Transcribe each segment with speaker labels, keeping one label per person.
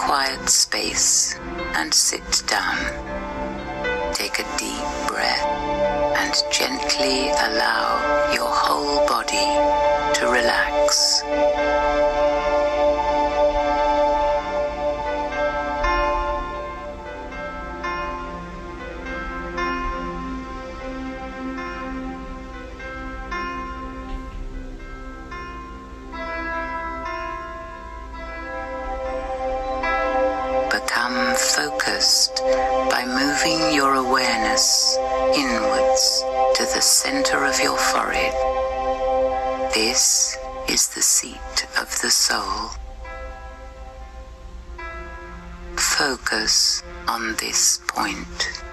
Speaker 1: quiet space and sit down. Take a deep breath and gently allow your whole body to relax. Become focused by moving your awareness inwards to the center of your forehead. This is the seat of the soul. Focus on this point.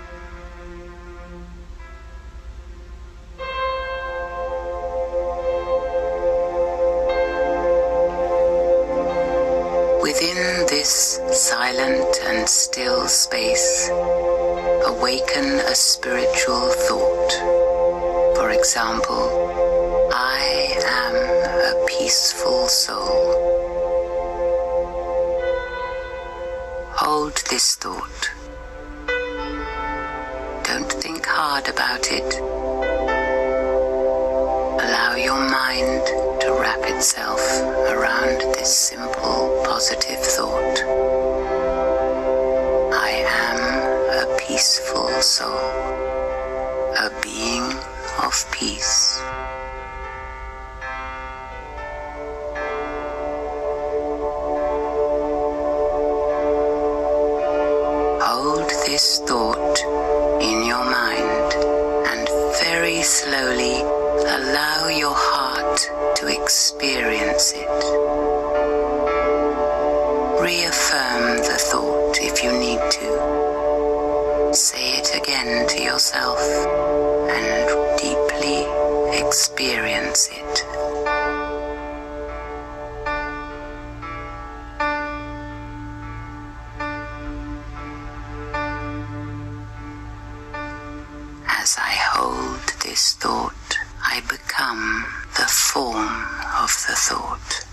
Speaker 1: Within this silent and still space, awaken a spiritual thought. For example, I am a peaceful soul. Hold this thought. Don't think hard about it. Allow your mind to wrap itself around this simple, positive thought. I am a peaceful soul, a being of peace. Hold this thought in your mind and very slowly allow your heart to experience it. Reaffirm the thought if you need to. Say it again to yourself and deeply experience it. As I hold this thought, I become the form of the thought.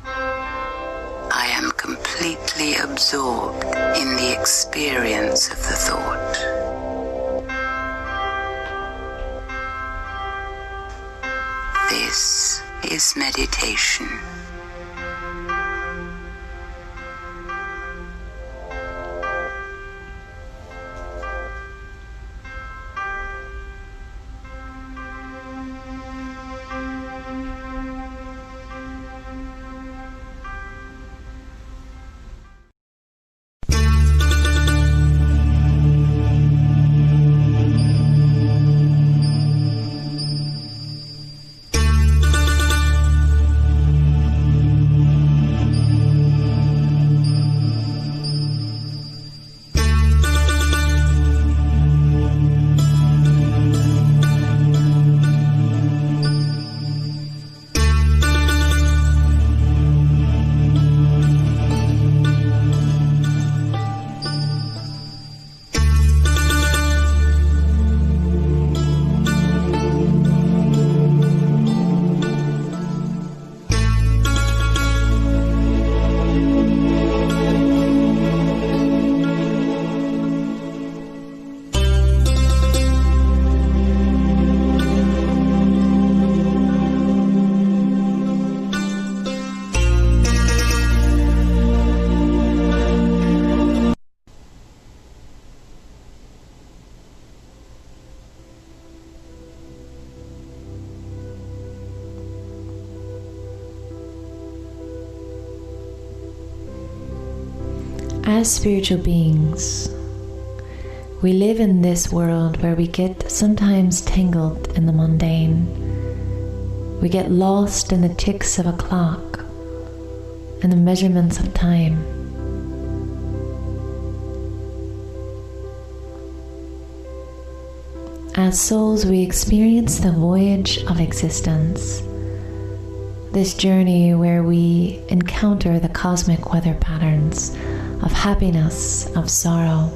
Speaker 1: I am completely absorbed in the experience of the thought. This is meditation.
Speaker 2: As spiritual beings, we live in this world where we get sometimes tangled in the mundane. We get lost in the ticks of a clock and the measurements of time. As souls, we experience the voyage of existence, this journey where we encounter the cosmic weather patterns of happiness, of sorrow,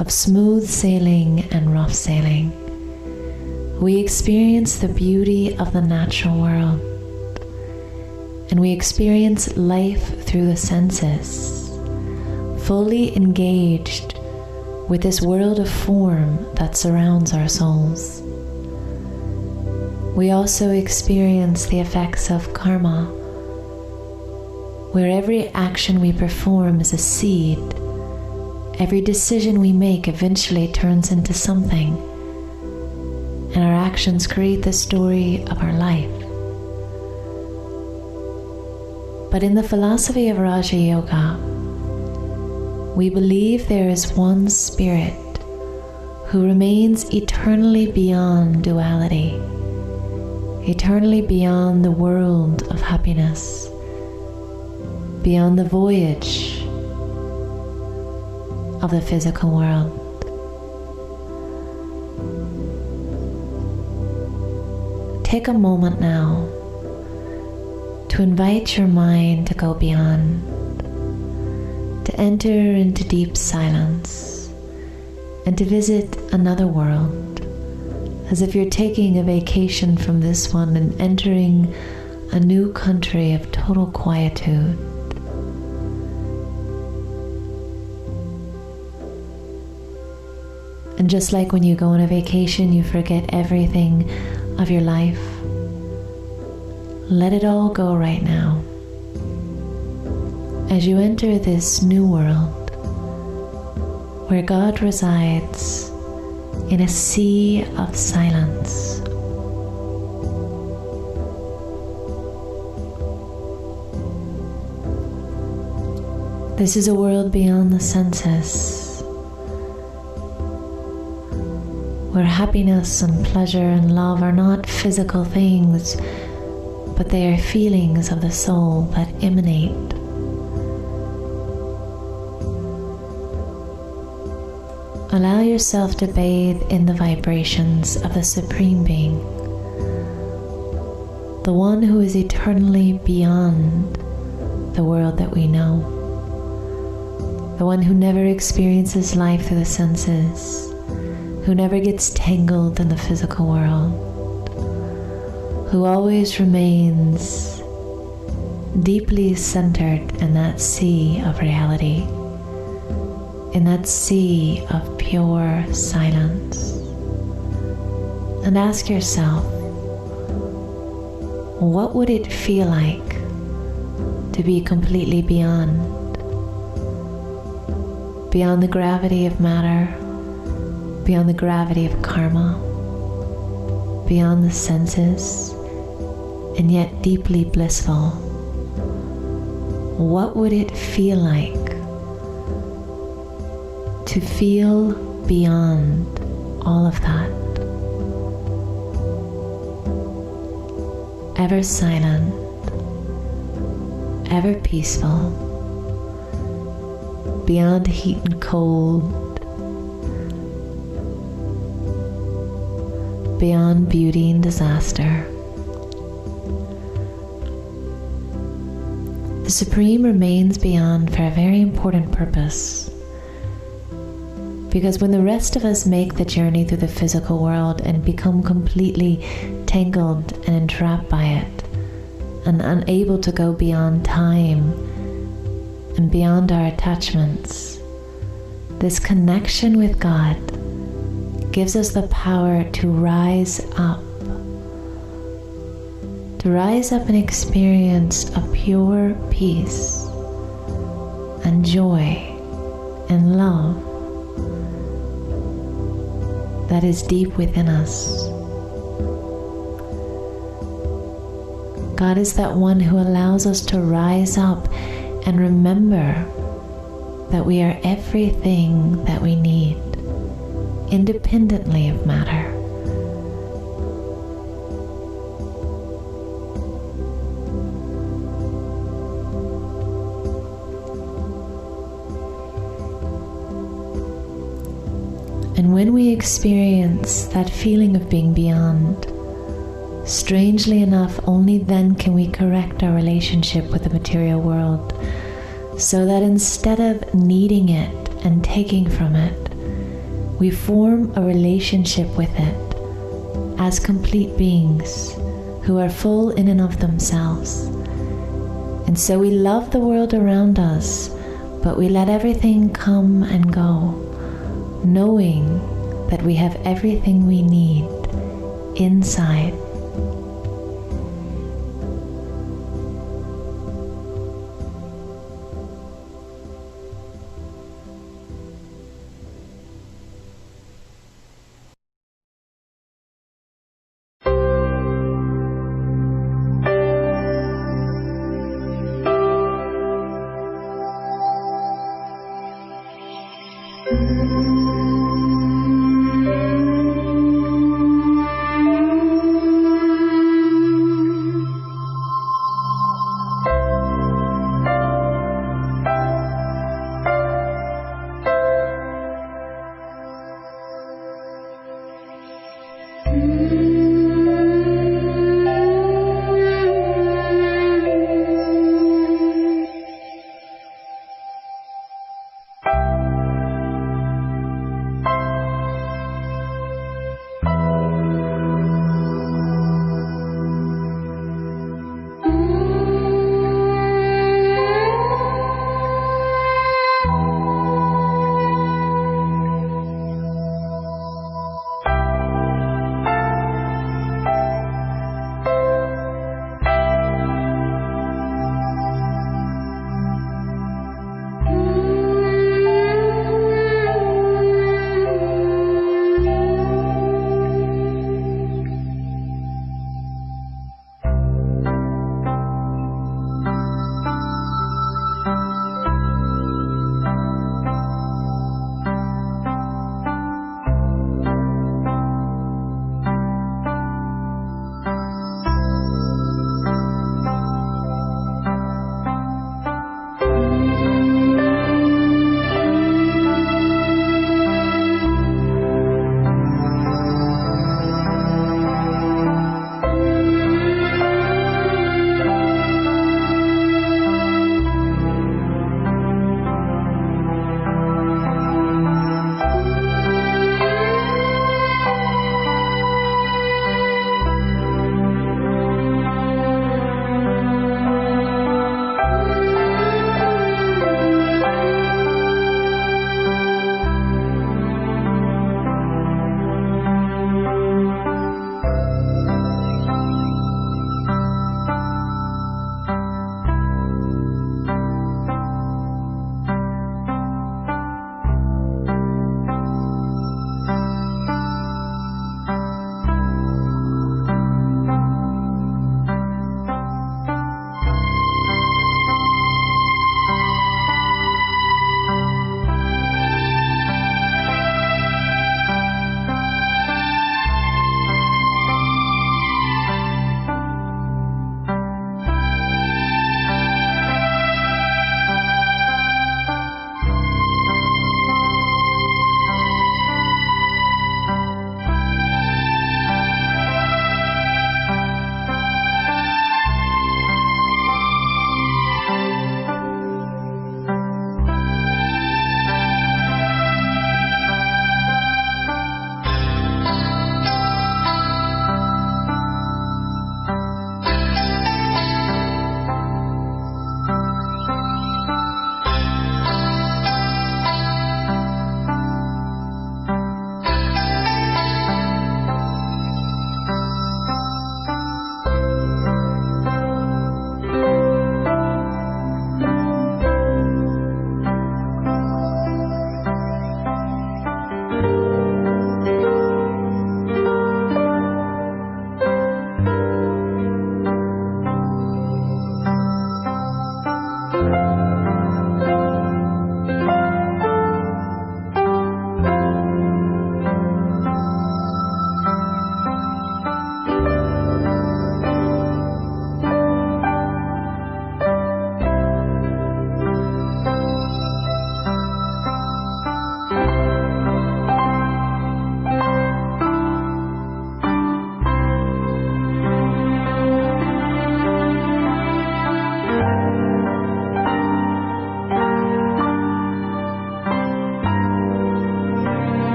Speaker 2: of smooth sailing and rough sailing. We experience the beauty of the natural world, and we experience life through the senses, fully engaged with this world of form that surrounds our souls. We also experience the effects of karma, where every action we perform is a seed. Every decision we make eventually turns into something, and our actions create the story of our life. But in the philosophy of Raja Yoga, we believe there is one spirit who remains eternally beyond duality, eternally beyond the world of happiness, beyond the voyage of the physical world. Take a moment now to invite your mind to go beyond, to enter into deep silence, and to visit another world, as if you're taking a vacation from this one and entering a new country of total quietude. And just like when you go on a vacation, you forget everything of your life, let it all go right now. As you enter this new world, where God resides in a sea of silence. This is a world beyond the senses, where happiness and pleasure and love are not physical things, but they are feelings of the soul that emanate. Allow yourself to bathe in the vibrations of the Supreme Being, the one who is eternally beyond the world that we know, the one who never experiences life through the senses, who never gets tangled in the physical world, who always remains deeply centered in that sea of reality, in that sea of pure silence. And ask yourself, what would it feel like to be completely beyond the gravity of matter, beyond the gravity of karma, beyond the senses, and yet deeply blissful? What would it feel like to feel beyond all of that? Ever silent, ever peaceful, beyond heat and cold, beyond beauty and disaster. The Supreme remains beyond for a very important purpose. Because when the rest of us make the journey through the physical world and become completely tangled and entrapped by it, and unable to go beyond time and beyond our attachments, this connection with God gives us the power to rise up and experience a pure peace and joy and love that is deep within us. God is that one who allows us to rise up and remember that we are everything that we need, independently of matter. And when we experience that feeling of being beyond, strangely enough, only then can we correct our relationship with the material world, so that instead of needing it and taking from it, we form a relationship with it as complete beings who are full in and of themselves. And so we love the world around us, but we let everything come and go, knowing that we have everything we need inside.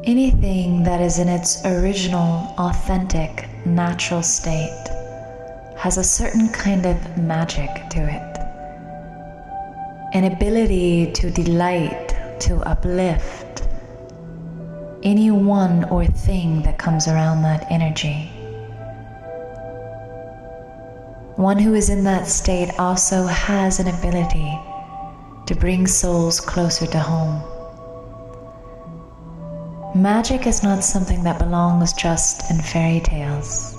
Speaker 2: Anything that is in its original, authentic, natural state has a certain kind of magic to it. An ability to delight, to uplift anyone or thing that comes around that energy. One who is in that state also has an ability to bring souls closer to home. Magic is not something that belongs just in fairy tales.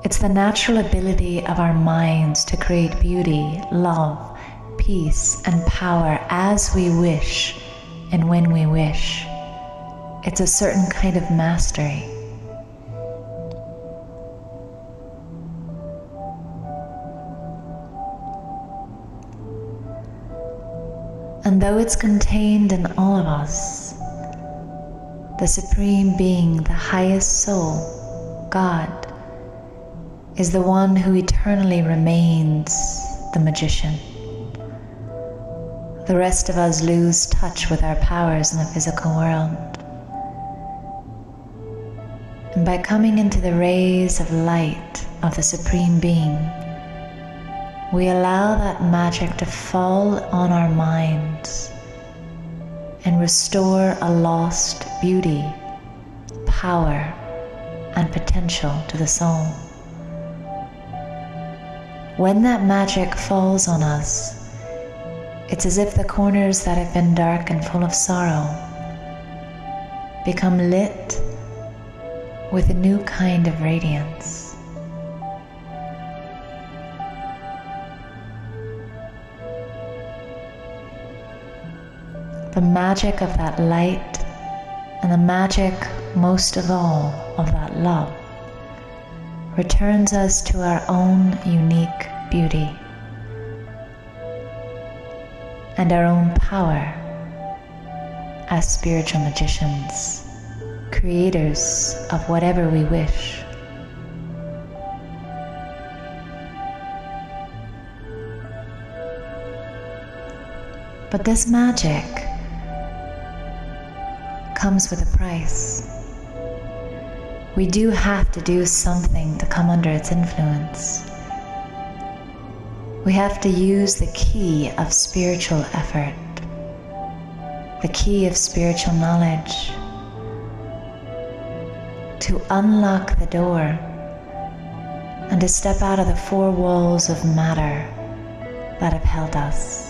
Speaker 2: It's the natural ability of our minds to create beauty, love, peace, and power as we wish and when we wish. It's a certain kind of mastery. And though it's contained in all of us, the Supreme Being, the highest soul, God, is the one who eternally remains the magician. The rest of us lose touch with our powers in the physical world. And by coming into the rays of light of the Supreme Being, we allow that magic to fall on our minds and restore a lost beauty, power, and potential to the soul. When that magic falls on us, it's as if the corners that have been dark and full of sorrow become lit with a new kind of radiance. The magic of that light and the magic, most of all, of that love returns us to our own unique beauty and our own power as spiritual magicians, creators of whatever we wish. But this magic comes with a price. We do have to do something to come under its influence. We have to use the key of spiritual effort, the key of spiritual knowledge, to unlock the door and to step out of the four walls of matter that have held us.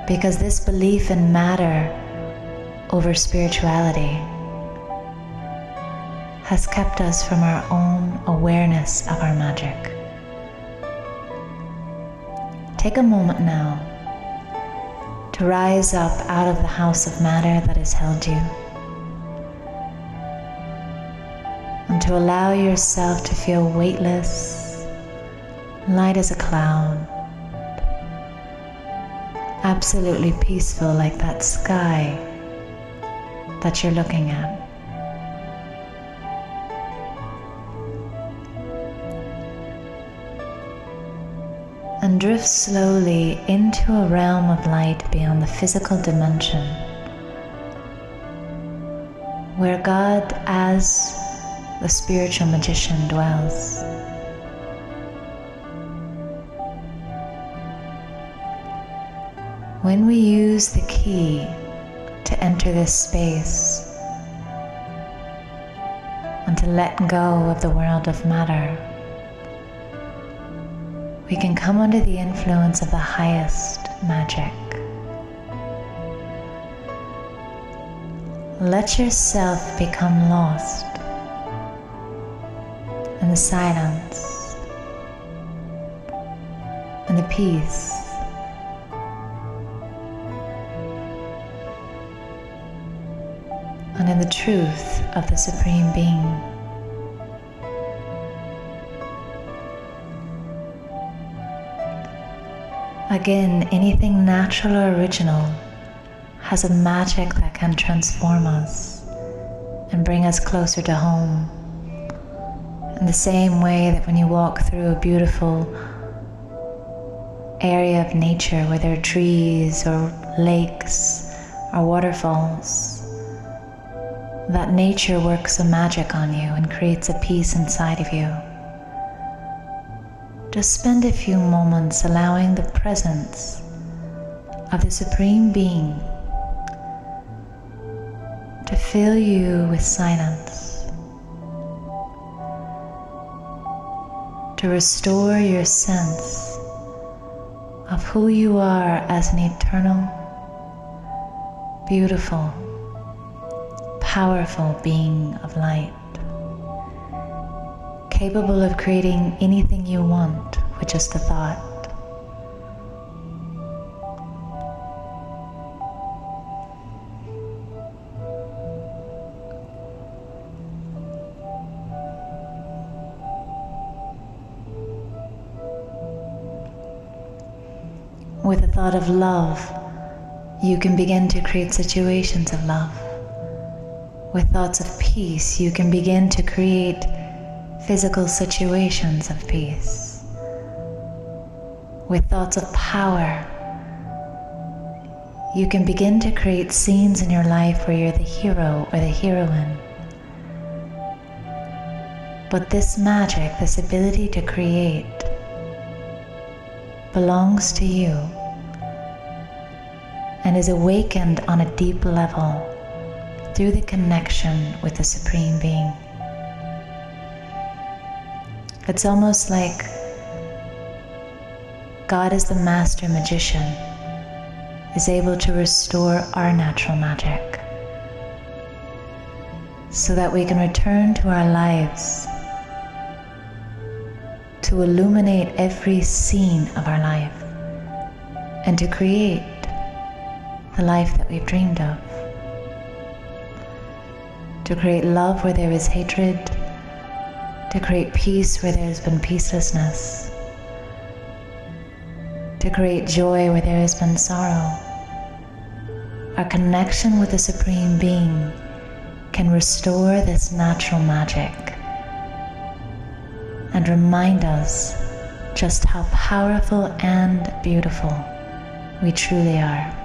Speaker 2: Because this belief in matter over spirituality has kept us from our own awareness of our magic. Take a moment now to rise up out of the house of matter that has held you, and to allow yourself to feel weightless, light as a cloud, absolutely peaceful like that sky that you're looking at. And drift slowly into a realm of light beyond the physical dimension, where God as the spiritual magician dwells. When we use the key to enter this space and to let go of the world of matter, we can come under the influence of the highest magic. Let yourself become lost in the silence and the peace and in the truth of the Supreme Being. Again, anything natural or original has a magic that can transform us and bring us closer to home. In the same way that when you walk through a beautiful area of nature where there are trees or lakes or waterfalls, that nature works a magic on you and creates a peace inside of you. Just spend a few moments allowing the presence of the Supreme Being to fill you with silence, to restore your sense of who you are as an eternal, beautiful, powerful being of light, capable of creating anything you want with just a thought. With a thought of love, you can begin to create situations of love. With thoughts of peace, you can begin to create physical situations of peace. With thoughts of power, you can begin to create scenes in your life where you're the hero or the heroine. But this magic, this ability to create, belongs to you and is awakened on a deep level through the connection with the Supreme Being. It's almost like God, as the master magician, is able to restore our natural magic so that we can return to our lives to illuminate every scene of our life and to create the life that we've dreamed of. To create love where there is hatred, to create peace where there has been peacelessness, to create joy where there has been sorrow. Our connection with the Supreme Being can restore this natural magic and remind us just how powerful and beautiful we truly are.